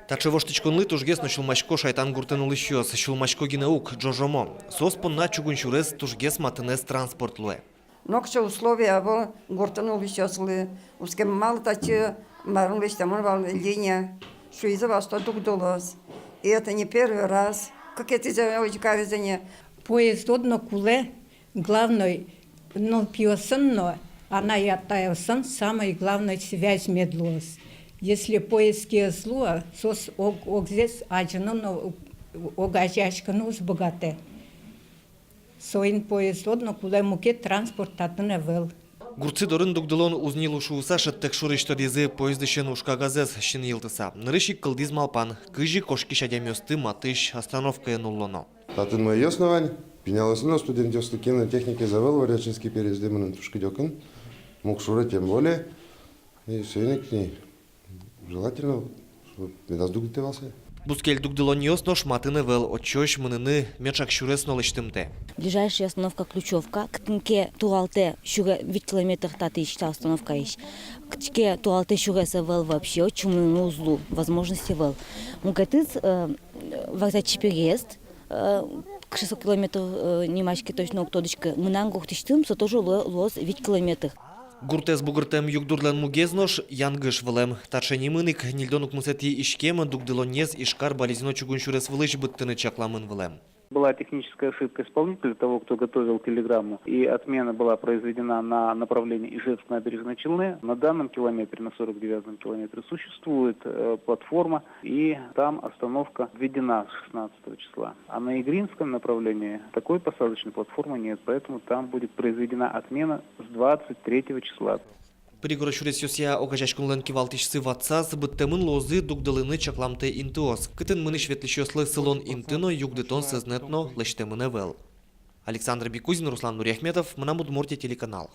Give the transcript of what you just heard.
Таче воштичконлы тужгес шулмачко шайтан гуртенулы щёс, шулмачко гинаук джожомо. Соспон на чугунчурес тужгес матынес транспортлуэ. Нокче условия был гуртенулы щёслы. Ускем мало таче марулыш тамон линия, что из-за вас что дугдулось. И это не первый раз. Как это за Поезд одно куле, главной, но пьесенно, она и оттаялся, самой главной связь медлос. Если поездки зло, сос огзес аджано огажашка нус богате. Соин поезд одно куле муке транспорт атыне вел. Гурцы дорын дугдылон узнилу шууса шыттык шурышты дезы поезды шен ушка газес шын йылтыса. Нырышик кылдиз малпан, кыжи кошки шадямёсты матыш остановка нуллоно. Татын мой основань, пенялось на студентёвство кинотехники завел варячинский перездыманный тушкадёкон. Мог шура тем более. И все к ней. Желательно, чтобы медас дугдывался. Бускель дугдылон йосно шматыны вел, отчёш мыныны мечак шурес нолыштымте. Ближайшая остановка Ключевка. Ктынке туалте шуре 5 километров таты ищта остановка ищ. Ктынке туалте шуре севел вообще, чумныны узлу, возможности вел. Мугатыц вокзачий переезд. 600 километров немачки точно октодочка. Мынан гохтыштым, со тоже лос 5 километров. Гуртез бугыртем югдурлен мугезнош янгыш вылем. Тачени мынык нильдонук мусети ишкема дугдылонез ишкар бализино чугун шурес вылыш быттыны чакламын вылем. Была техническая ошибка исполнителя, того, кто готовил телеграмму, и отмена была произведена на направлении Ижевск-Набережные Челны. На данном километре, на 49-м километре, существует платформа, и там остановка введена с 16 числа. А на Игринском направлении такой посадочной платформы нет, поэтому там будет произведена отмена с 23 числа. Пригора шурес йосия огажашкунлен кивалтишсы ватсаз быттемын лозы дугдылыны чакламте интуос. Кытын мыныш ветлишёслы сылон интыно югдытон сезнетно лештемыне вел. Александр Бикузин, Руслан Нуряхметов, Мынамудмуртия телеканал.